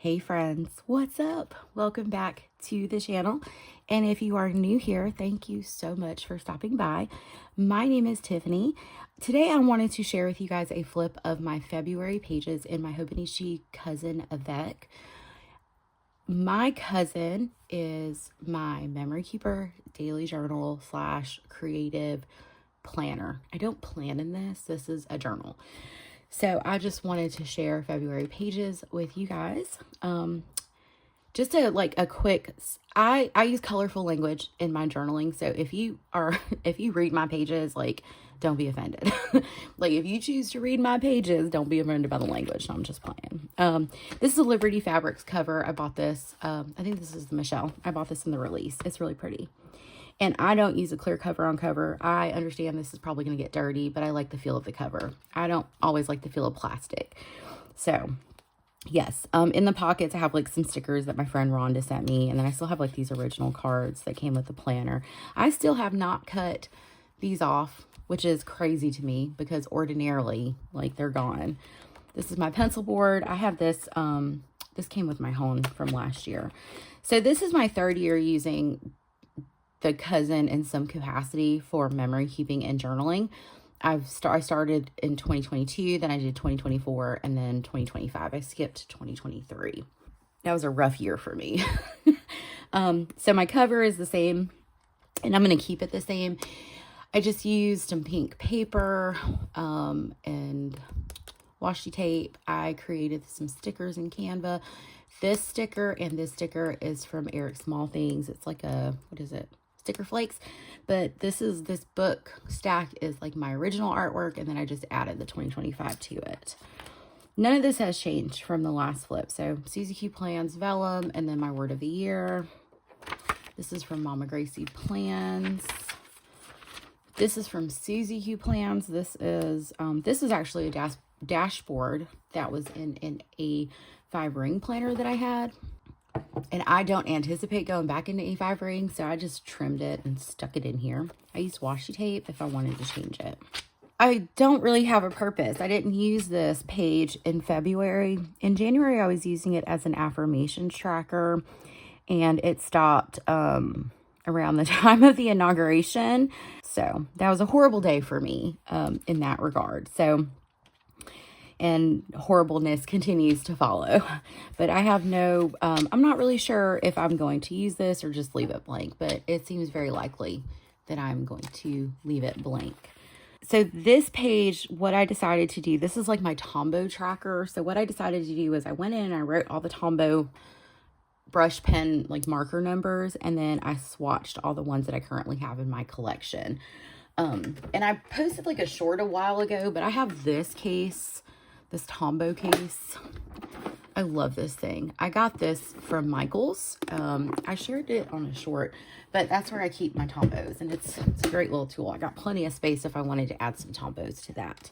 Hey friends, what's up? Welcome back to the channel. And if you are new here, thank you so much for stopping by. My name is Tiffany. Today I wanted to share with you guys a flip of my February pages in my Hobonichi cousin Avec. My cousin is my memory keeper, daily journal / creative planner. I don't plan in this. This is a journal. So I just wanted to share February pages with you guys. Just a quick, I use colorful language in my journaling. So if you read my pages, don't be offended. If you choose to read my pages, don't be offended by the language. No, I'm just playing. This is a Liberty Fabrics cover. I bought this. I think this is the Michelle. I bought this in the release. It's really pretty. And I don't use a clear cover on cover. I understand this is probably going to get dirty, but I like the feel of the cover. I don't always like the feel of plastic. So, yes. In the pockets, I have some stickers that my friend Rhonda sent me. And then I still have these original cards that came with the planner. I still have not cut these off, which is crazy to me because ordinarily, they're gone. This is my pencil board. I have this, this came with my home from last year. So this is my third year using the cousin in some capacity for memory keeping and journaling. I started in 2022, then I did 2024, and then 2025. I skipped 2023. That was a rough year for me. So my cover is the same, and I'm going to keep it the same. I just used some pink paper and washi tape. I created some stickers in Canva. This sticker and this sticker is from Eric Small Things. It's like a, what is it? Sticker flakes, but this book stack is my original artwork, and then I just added the 2025 to it. None of this has changed from the last flip. So Susie Q Plans Vellum, and then my word of the year. This is from Mama Gracie Plans. This is from Susie Q Plans. This is actually a dashboard that was in an A5 ring planner that I had. And I don't anticipate going back into A5 ring, so I just trimmed it and stuck it in here. I used washi tape if I wanted to change it. I don't really have a purpose. I didn't use this page in February. In January, I was using it as an affirmations tracker, and it stopped around the time of the inauguration. So that was a horrible day for me in that regard. And horribleness continues to follow. But I have no, I'm not really sure if I'm going to use this or just leave it blank, but it seems very likely that I'm going to leave it blank. So this page, what I decided to do, this is my Tombow tracker. So what I decided to do is I went in and I wrote all the Tombow brush pen marker numbers, and then I swatched all the ones that I currently have in my collection. And I posted a short a while ago, but I have this case, this Tombow case. I love this thing. I got this from Michael's. I shared it on a short, but that's where I keep my Tombows, and it's a great little tool. I got plenty of space if I wanted to add some Tombows to that.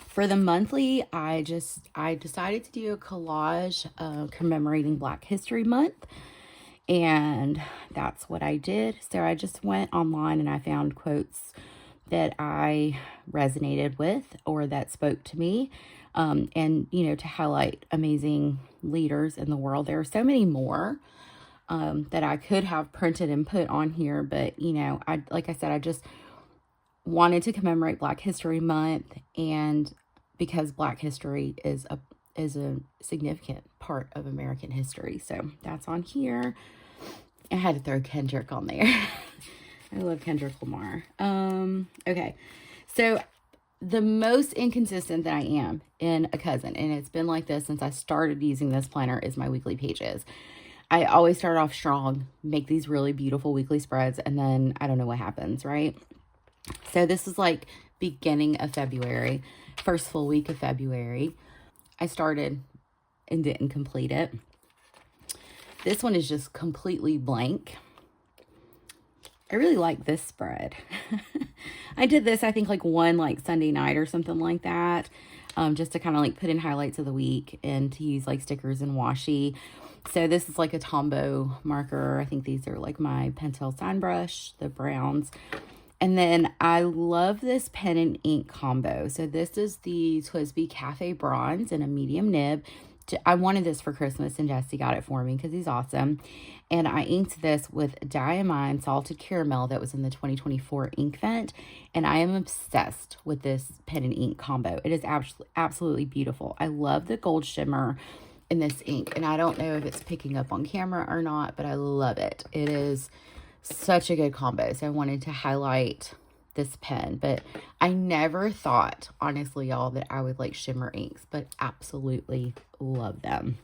For the monthly, I decided to do a collage commemorating Black History Month, and that's what I did. So I just went online and I found quotes that I resonated with or that spoke to me, and to highlight amazing leaders in the world. There are so many more that I could have printed and put on here, but like I said, I just wanted to commemorate Black History Month, and because Black history is a significant part of American history, so that's on here. I had to throw Kendrick on there. I love Kendrick Lamar. Okay, so the most inconsistent that I am in a cousin, and it's been like this since I started using this planner, is my weekly pages. I always start off strong, make these really beautiful weekly spreads, and then I don't know what happens, right? So this is beginning of February, first full week of February. I started and didn't complete it. This one is just completely blank. I really like this spread. I did this, I think, one Sunday night or something like that, just to kind of put in highlights of the week and to use stickers and washi. So this is a Tombow marker. I think these are my Pentel sign brush, the browns. And then I love this pen and ink combo. So this is the Twisby Cafe Bronze in a medium nib. I wanted this for Christmas, and Jesse got it for me because he's awesome. And I inked this with Diamine Salted Caramel that was in the 2024 ink vent. And I am obsessed with this pen and ink combo. It is absolutely beautiful. I love the gold shimmer in this ink. And I don't know if it's picking up on camera or not, but I love it. It is such a good combo. So I wanted to highlight this pen, but I never thought, honestly, y'all, that I would like shimmer inks, but absolutely love them.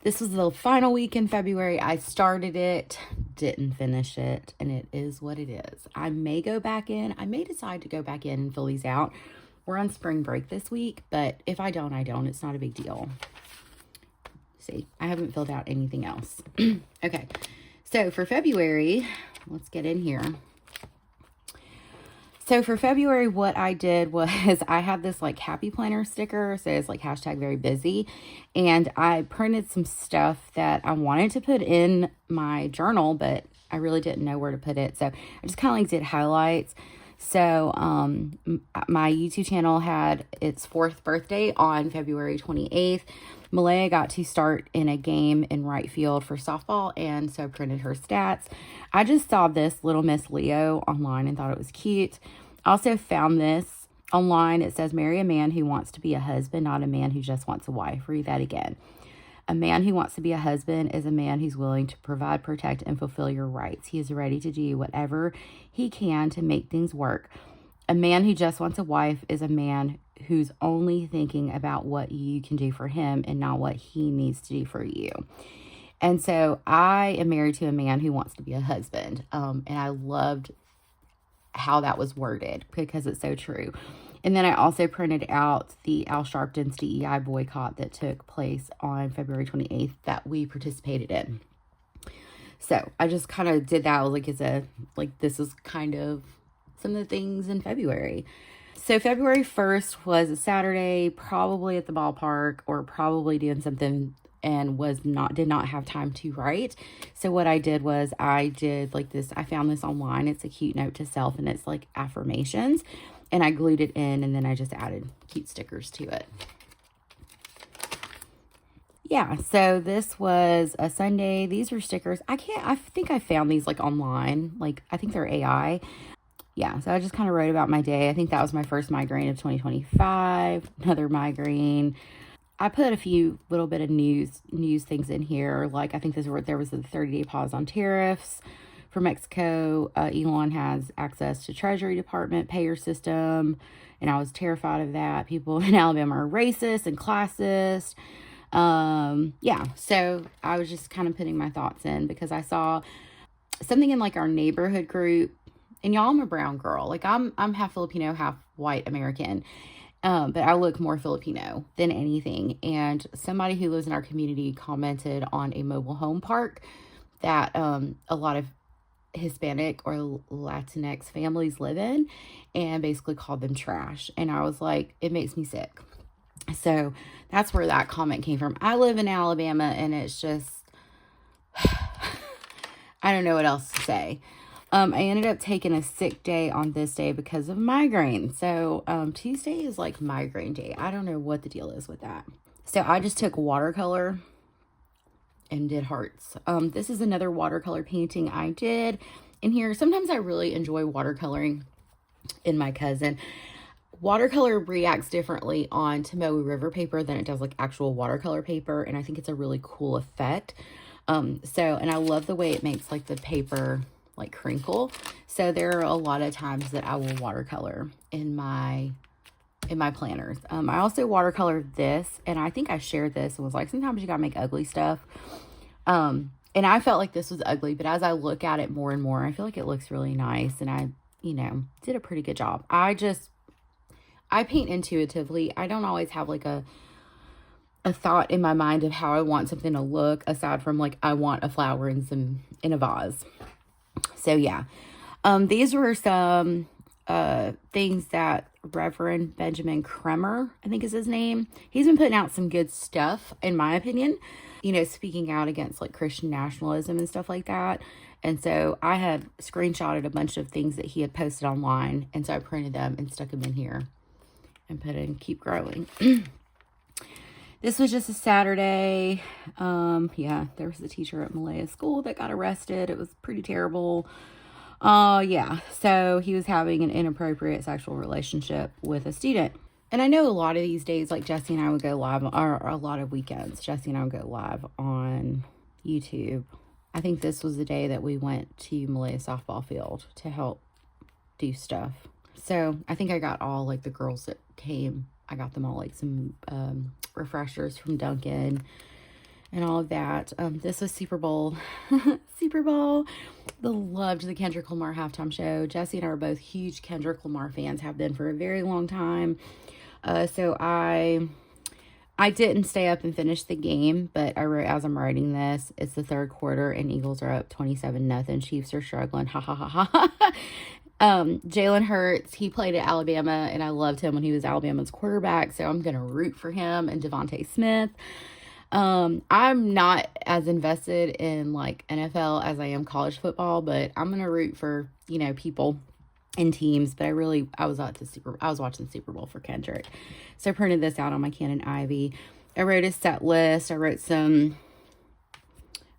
This was the final week in February. I started it, didn't finish it, and it is what it is. I may go back in. I may decide to go back in and fill these out. We're on spring break this week, but if I don't, I don't. It's not a big deal. See, I haven't filled out anything else. Okay, so for February, let's get in here. So for February, what I did was I had this like happy planner sticker. So it's like hashtag very busy. And I printed some stuff that I wanted to put in my journal, but I really didn't know where to put it. So I just kind of like did highlights. So my YouTube channel had its 4th birthday on February 28th. Malaya got to start in a game in right field for softball, and so I printed her stats. I just saw this Little Miss Leo online and thought it was cute. I also found this online. It says, marry a man who wants to be a husband, not a man who just wants a wife. Read that again. A man who wants to be a husband is a man who's willing to provide, protect, and fulfill your rights. He is ready to do whatever he can to make things work. A man who just wants a wife is a man who's only thinking about what you can do for him and not what he needs to do for you. And so I am married to a man who wants to be a husband. And I loved how that was worded because it's so true. And then I also printed out the Al Sharpton's DEI boycott that took place on February 28th that we participated in. So I just kind of did that. I was like, this is kind of some of the things in February. So February 1st was a Saturday, probably at the ballpark or probably doing something, and did not have time to write. So what I did was I did like this. I found this online. It's a cute note to self, and it's like affirmations, and I glued it in, and then I just added cute stickers to it. Yeah, so this was a Sunday. These were stickers. I think I found these like online. Like I think they're AI. Yeah, so I just kind of wrote about my day. I think that was my first migraine of 2025. Another migraine. I put a few little bit of news things in here. Like I think there was a 30-day pause on tariffs for Mexico. Elon has access to Treasury Department payer system, and I was terrified of that. People in Alabama are racist and classist. Yeah, so I was just kind of putting my thoughts in because I saw something in like our neighborhood group. And y'all, I'm a brown girl. Like I'm half Filipino, half white American. But I look more Filipino than anything. And somebody who lives in our community commented on a mobile home park that a lot of Hispanic or Latinx families live in, and basically called them trash. And I was like, it makes me sick. So that's where that comment came from. I live in Alabama, and it's just, I don't know what else to say. I ended up taking a sick day on this day because of migraine. So Tuesday is like migraine day. I don't know what the deal is with that. So I just took watercolor and did hearts. This is another watercolor painting I did in here. Sometimes I really enjoy watercoloring in my cousin. Watercolor reacts differently on Tombow river paper than it does like actual watercolor paper. And I think it's a really cool effect. And I love the way it makes like the paper like crinkle. So there are a lot of times that I will watercolor in my planners. I also watercolored this, and I think I shared this and was like, sometimes you gotta make ugly stuff. And I felt like this was ugly, but as I look at it more and more, I feel like it looks really nice, and I, did a pretty good job. I paint intuitively. I don't always have like a thought in my mind of how I want something to look, aside from like I want a flower in a vase. So yeah, these were some things that Reverend Benjamin Kremer, I think is his name. He's been putting out some good stuff, in my opinion, you know, speaking out against like Christian nationalism and stuff like that. And so I had screenshotted a bunch of things that he had posted online. And so I printed them and stuck them in here and put in Keep Growing. This was just a Saturday. Yeah, there was a teacher at Malaya's school that got arrested. It was pretty terrible. Yeah, so he was having an inappropriate sexual relationship with a student. And I know a lot of these days, like Jesse and I would go live, or a lot of weekends, Jesse and I would go live on YouTube. I think this was the day that we went to Malaya softball field to help do stuff. So I think I got all like the girls that came, I got them all like some refreshers from Dunkin' and all of that. This was Super Bowl. Super Bowl. Loved the Kendrick Lamar halftime show. Jesse and I are both huge Kendrick Lamar fans, have been for a very long time. So I didn't stay up and finish the game, but I wrote, as I'm writing this, it's the third quarter and Eagles are up 27-0. Chiefs are struggling. Ha ha ha ha. Jalen Hurts, he played at Alabama, and I loved him when he was Alabama's quarterback, so I'm going to root for him and Devontae Smith. I'm not as invested in like NFL as I am college football, but I'm going to root for, you know, people and teams. But I was watching Super Bowl for Kendrick. So I printed this out on my Canon Ivy. I wrote a set list. I wrote some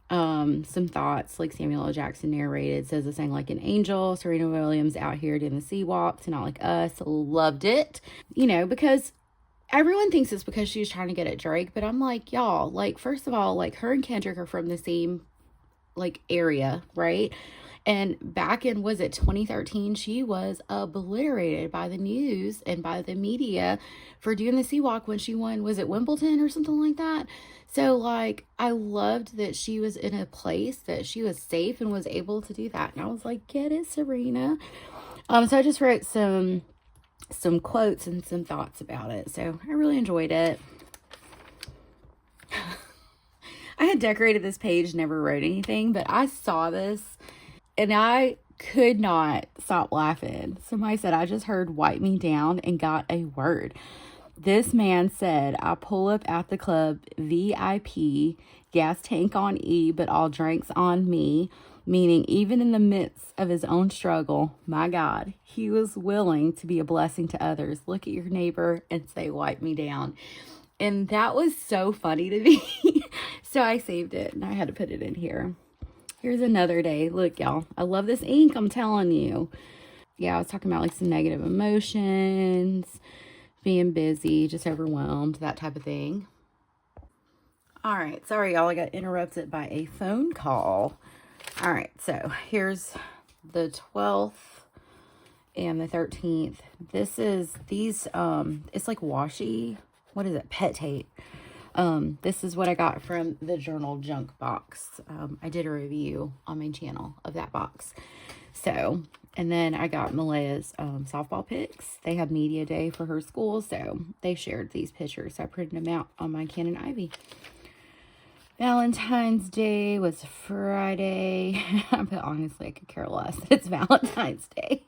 thoughts, like Samuel L. Jackson narrated, says I sang like an angel. Serena Williams out here doing the sea walk to Not Like Us. Loved it, you know, because everyone thinks it's because she was trying to get at Drake, but I'm like, y'all, like, first of all, like, her and Kendrick are from the same, like, area, right? And back in, was it 2013, she was obliterated by the news and by the media for doing the sea walk when she won, was it Wimbledon or something like that? So, like, I loved that she was in a place that she was safe and was able to do that. And I was like, get it, Serena. So I just wrote some quotes and some thoughts about it. So I really enjoyed it. I had decorated this page, never wrote anything, but I saw this and I could not stop laughing. Somebody said, I just heard "wipe me down" and got a word. This man said, I pull up at the club VIP, gas tank on E, but all drinks on me. Meaning, even in the midst of his own struggle, my God, he was willing to be a blessing to others. Look at your neighbor and say, wipe me down. And that was so funny to me. So I saved it and I had to put it in here. Here's another day. Look, y'all, I love this ink, I'm telling you. Yeah, I was talking about like some negative emotions, being busy, just overwhelmed, that type of thing. All right, sorry, y'all, I got interrupted by a phone call. All right, so here's the 12th and the 13th. This is it's like washi. What is it? Pet tape. This is what I got from the journal junk box. I did a review on my channel of that box. So, and then I got Malaya's softball pics. They had media day for her school, so they shared these pictures. So I printed them out on my Canon Ivy. Valentine's Day was Friday, but honestly, I could care less. It's Valentine's Day.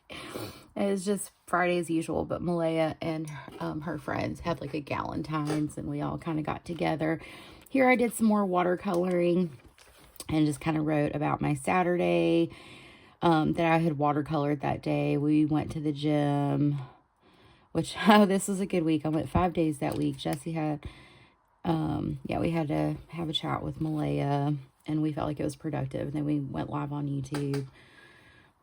It's just Friday as usual, but Malaya and her friends had like a galentine's, and we all kind of got together. Here I did some more watercoloring and just kind of wrote about my Saturday that I had watercolored that day. We went to the gym, which, this was a good week. I went 5 days that week. Jesse had... yeah, we had to have a chat with Malaya, and we felt like it was productive. And then we went live on YouTube.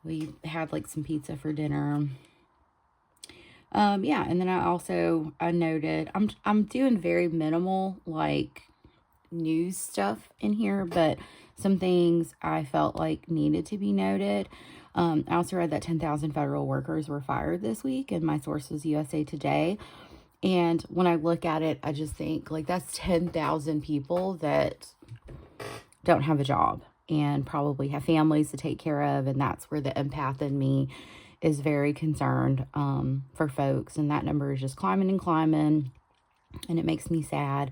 We had like some pizza for dinner. Yeah, and then I noted, I'm doing very minimal like news stuff in here, but some things I felt like needed to be noted. I also read that 10,000 federal workers were fired this week, and my source was USA Today. And when I look at it, I just think, like, that's 10,000 people that don't have a job and probably have families to take care of. And that's where the empath in me is very concerned for folks. And that number is just climbing and climbing. And it makes me sad.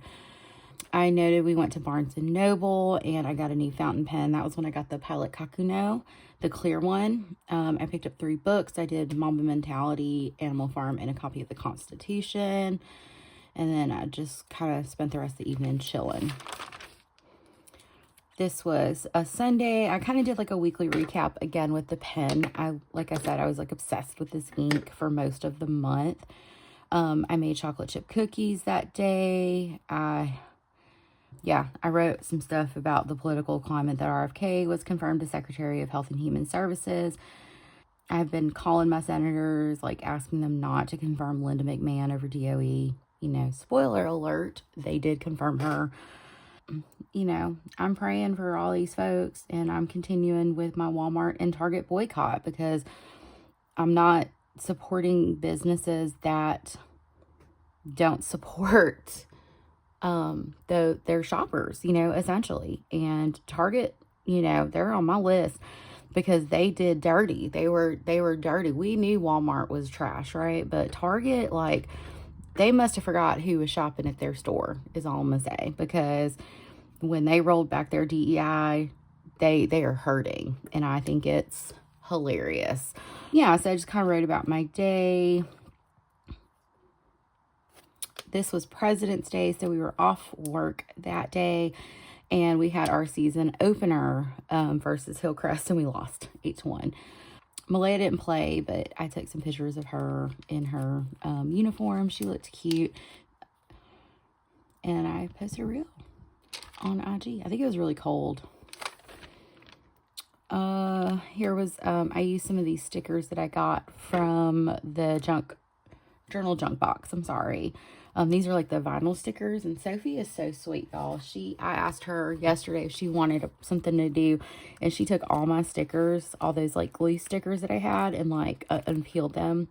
I noted we went to Barnes & Noble, and I got a new fountain pen. That was when I got the Pilot Kakuno, the clear one. I picked up 3 books. I did Mamba Mentality, Animal Farm, and a copy of the Constitution. And then I just kind of spent the rest of the evening chilling. This was a Sunday. I kind of did like a weekly recap again with the pen. Like I said, I was like obsessed with this ink for most of the month. I made chocolate chip cookies that day. I wrote some stuff about the political climate that RFK was confirmed as Secretary of Health and Human Services. I've been calling my senators, like asking them not to confirm Linda McMahon over DOE. You know, spoiler alert, they did confirm her. You know, I'm praying for all these folks, and I'm continuing with my Walmart and Target boycott because I'm not supporting businesses that don't support their shoppers, you know, essentially. And Target, you know, they're on my list because they did dirty. They were dirty. We knew Walmart was trash, right? But Target, like, they must have forgot who was shopping at their store, is all I'm gonna say, because when they rolled back their DEI, they are hurting, and I think it's hilarious. Yeah, so I just kind of wrote about my day. This was President's Day, so we were off work that day, and we had our season opener versus Hillcrest, and we lost 8-1. Malaya didn't play, but I took some pictures of her in her uniform. She looked cute, and I posted a reel on IG. I think it was really cold. Here was, I used some of these stickers that I got from the journal junk box. I'm sorry. These are like the vinyl stickers, and Sophie is so sweet, y'all. I asked her yesterday if she wanted something to do, and she took all my stickers, all those like glue stickers that I had, and like unpeeled them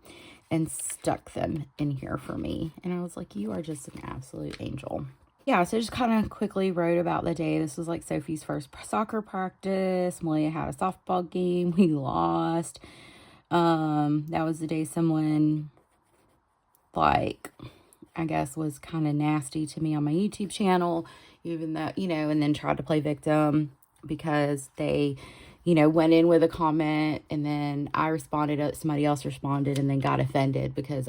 and stuck them in here for me. And I was like, you are just an absolute angel. Yeah, so just kind of quickly wrote about the day. This was like Sophie's first soccer practice. Malia had a softball game. We lost. That was the day someone, like, I guess, was kind of nasty to me on my YouTube channel, even though, you know, and then tried to play victim because they, you know, went in with a comment, and then I responded, somebody else responded, and then got offended because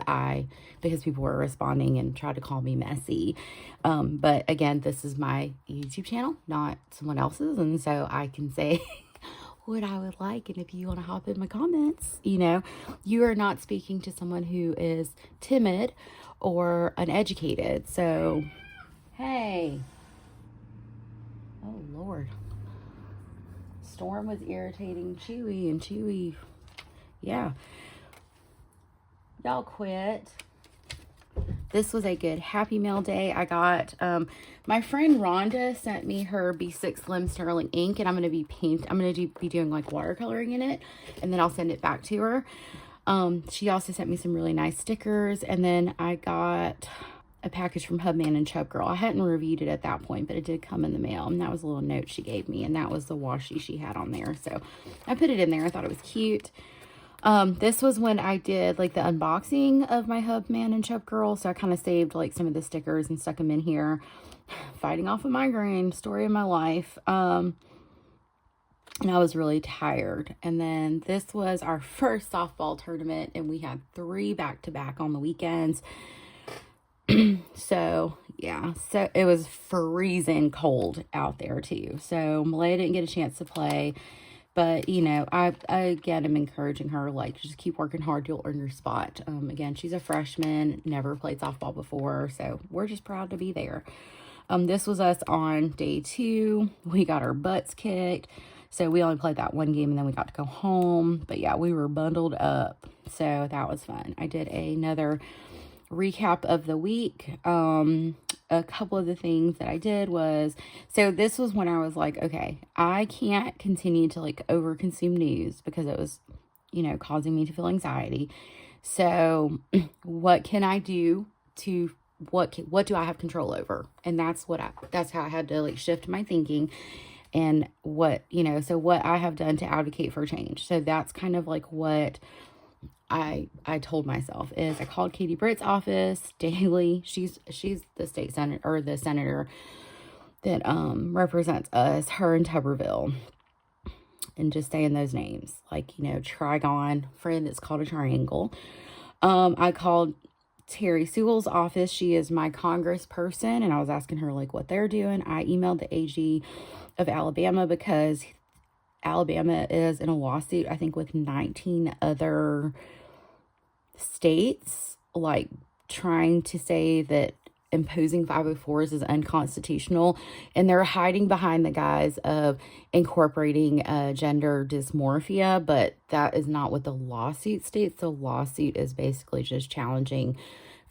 people were responding and tried to call me messy. But again, this is my YouTube channel, not someone else's, and so I can say what I would like, and if you want to hop in my comments, you know, you are not speaking to someone who is timid or uneducated. So, hey. Oh, Lord. Storm was irritating Chewy, and Chewy, yeah. Y'all quit. This was a good Happy Meal day. I got, my friend Rhonda sent me her B6 Slim Sterling ink, and I'm going to be doing like watercoloring in it, and then I'll send it back to her. She also sent me some really nice stickers, and then I got a package from Hubman and Chub Girl. I hadn't reviewed it at that point, but it did come in the mail, and that was a little note she gave me, and that was the washi she had on there, so I put it in there. I thought it was cute. This was when I did like the unboxing of my Hubman and Chub Girl, so I kind of saved like some of the stickers and stuck them in here. Fighting off a migraine, story of my life. And I was really tired. And then this was our first softball tournament, and we had 3 back-to-back on the weekends. So, yeah. So, it was freezing cold out there, too. So, Malaya didn't get a chance to play. But, you know, I again, am encouraging her, like, just keep working hard. You'll earn your spot. Again, she's a freshman, never played softball before. So, we're just proud to be there. This was us on day 2. We got our butts kicked. So we only played that one game, and then we got to go home. But yeah, we were bundled up. So that was fun. I did another recap of the week. A couple of the things that I did was, so this was when I was like, okay, I can't continue to like overconsume news because it was, you know, causing me to feel anxiety. So what can I do to, what do I have control over? And that's how I had to like shift my thinking. And what, you know, so what I have done to advocate for change. So that's kind of like what I told myself is I called Katie Britt's office daily. She's the state senator, or the senator that represents us, her and Tuberville. And just saying those names, like, you know, Trigon, friend, it's called a triangle. I called Terry Sewell's office. She is my congressperson, and I was asking her like what they're doing. I emailed the AG of Alabama because Alabama is in a lawsuit, I think, with 19 other states, like trying to say that imposing 504s is unconstitutional, and they're hiding behind the guise of incorporating gender dysmorphia, but that is not what the lawsuit states. The lawsuit is basically just challenging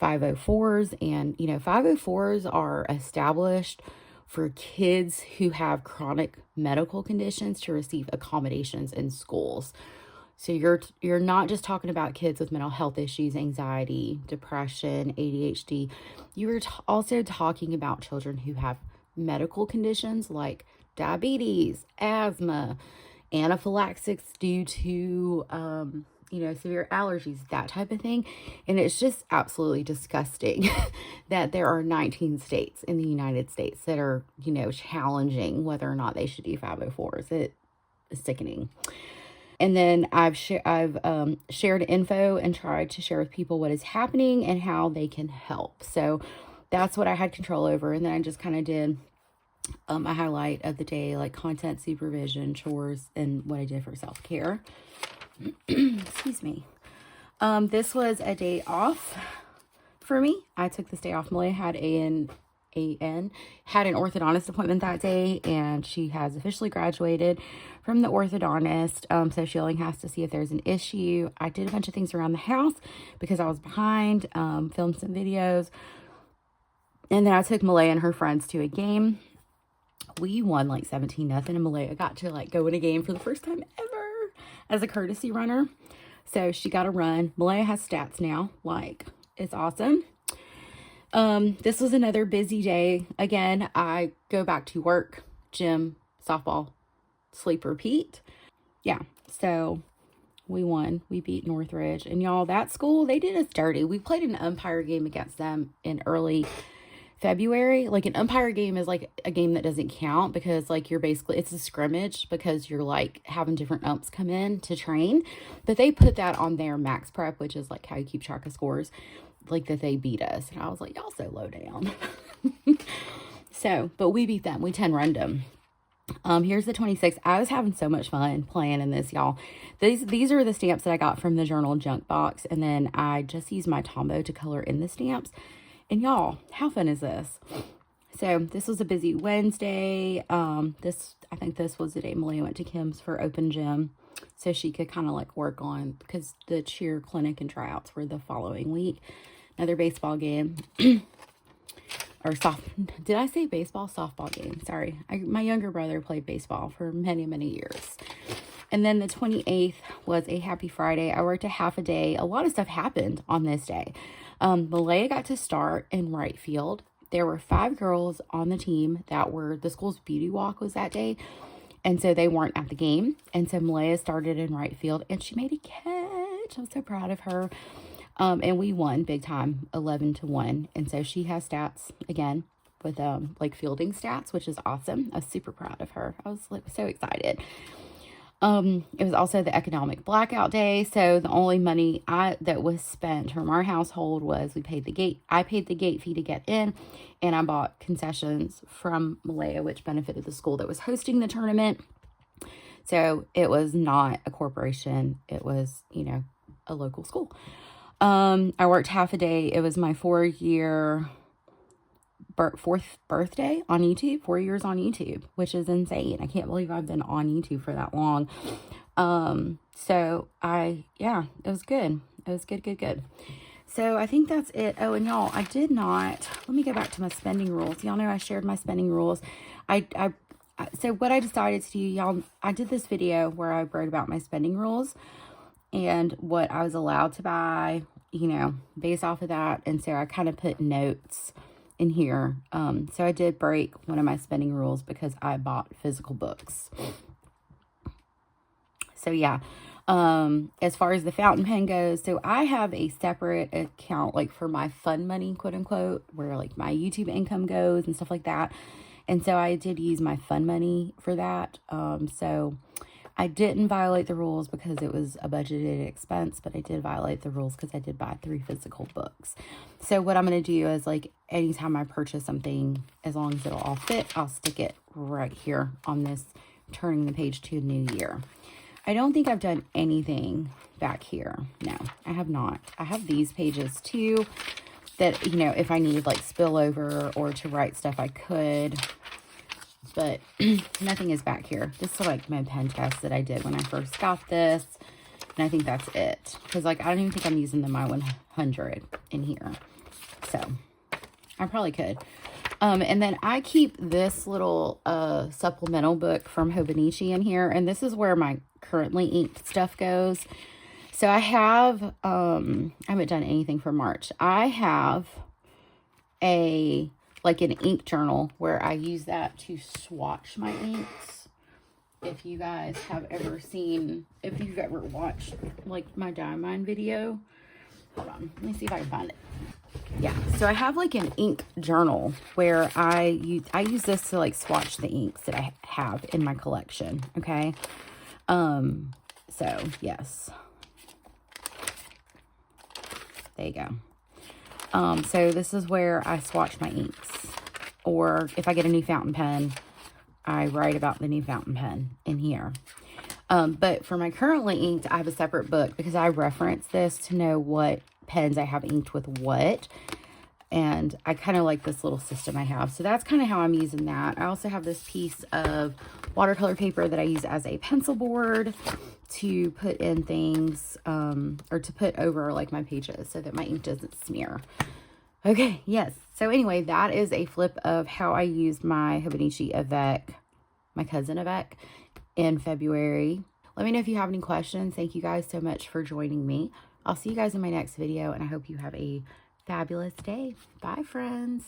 504s, and you know, 504s are established for kids who have chronic medical conditions to receive accommodations in schools. So you're not just talking about kids with mental health issues, anxiety, depression, ADHD. You're also talking about children who have medical conditions like diabetes, asthma, anaphylaxis due to, you know, severe allergies, that type of thing. And it's just absolutely disgusting that there are 19 states in the United States that are, you know, challenging whether or not they should do 504s. It is sickening. And then I've shared info and tried to share with people what is happening and how they can help. So that's what I had control over. And then I just kind of did a highlight of the day, like content supervision, chores, and what I did for self-care. Excuse me. This was a day off for me. I took this day off. Malaya had an orthodontist appointment that day, and she has officially graduated from the orthodontist, so she only has to see if there's an issue. I did a bunch of things around the house because I was behind, filmed some videos, and then I took Malaya and her friends to a game. We won like 17-0, and Malaya got to like go in a game for the first time ever as a courtesy runner, so she got a run. Malaya has stats now, like, it's awesome. This was another busy day. Again, I go back to work, gym, softball, sleep, repeat. Yeah, so we won. We beat Northridge. And y'all, that school, they did us dirty. We played an umpire game against them in early February. Like, an umpire game is like a game that doesn't count because like you're basically, it's a scrimmage because you're like having different umps come in to train. But they put that on their max prep, which is like how you keep track of scores. Like that they beat us. And I was like, y'all so low down. So, but we beat them. We 10-runned them. Here's the 26th. I was having so much fun playing in this, y'all. These are the stamps that I got from the journal junk box. And then I just used my Tombow to color in the stamps. And y'all, how fun is this? So this was a busy Wednesday. I think this was the day Malia went to Kim's for open gym. So she could kind of like work on, because the cheer clinic and tryouts were the following week. Another baseball game. Or did I say baseball? Softball game. Sorry. My younger brother played baseball for many, many years. And then the 28th was a happy Friday. I worked a half a day. A lot of stuff happened on this day. Malaya got to start in right field. There were 5 girls on the team that were, the school's beauty walk was that day. And so they weren't at the game. And so Malaya started in right field and she made a catch. I'm so proud of her. And we won big time, 11-1. And so she has stats again with like fielding stats, which is awesome. I was super proud of her. I was like so excited. It was also the economic blackout day. So the only money that was spent from our household was I paid the gate fee to get in, and I bought concessions from Malaya, which benefited the school that was hosting the tournament. So it was not a corporation. It was, you know, a local school. I worked half a day. It was my 4th birthday on YouTube, 4 years on YouTube, which is insane. I can't believe I've been on YouTube for that long. So it was good. It was good. So I think that's it. Oh, and y'all, let me go back to my spending rules. Y'all know I shared my spending rules. So what I decided to do, y'all, I did this video where I wrote about my spending rules and what I was allowed to buy, you know, based off of that. And so I kind of put notes in here. So I did break one of my spending rules because I bought physical books. So yeah, as far as the fountain pen goes, so I have a separate account, like for my fun money, quote unquote, where like my YouTube income goes and stuff like that. And so I did use my fund money for that. So I didn't violate the rules because it was a budgeted expense, but I did violate the rules because I did buy 3 physical books. So what I'm going to do is, like, anytime I purchase something, as long as it'll all fit, I'll stick it right here on this turning the page to a new year. I don't think I've done anything back here. No, I have not. I have these pages too that, you know, if I needed like spillover or to write stuff, I could. But nothing is back here. This is like my pen test that I did when I first got this. And I think that's it. Because, like, I don't even think I'm using the My 100 in here. So, I probably could. And then I keep this little supplemental book from Hobonichi in here. And this is where my currently inked stuff goes. So I have, I haven't done anything for March. I have like an ink journal where I use that to swatch my inks. If you guys have ever seen, if you've ever watched like my Diamond video, hold on, let me see if I can find it. Yeah, so I have like an ink journal where I use this to like swatch the inks that I have in my collection. Okay, so yes, there you go. So this is where I swatch my inks, or if I get a new fountain pen, I write about the new fountain pen in here. But for my currently inked, I have a separate book because I reference this to know what pens I have inked with what. And I kind of like this little system I have. So that's kind of how I'm using that. I also have this piece of watercolor paper that I use as a pencil board to put in things, or to put over like my pages so that my ink doesn't smear. Okay, yes. So anyway, that is a flip of how I used my Hobonichi Avec, my cousin Avec, in February. Let me know if you have any questions. Thank you guys so much for joining me. I'll see you guys in my next video, and I hope you have a fabulous day. Bye, friends.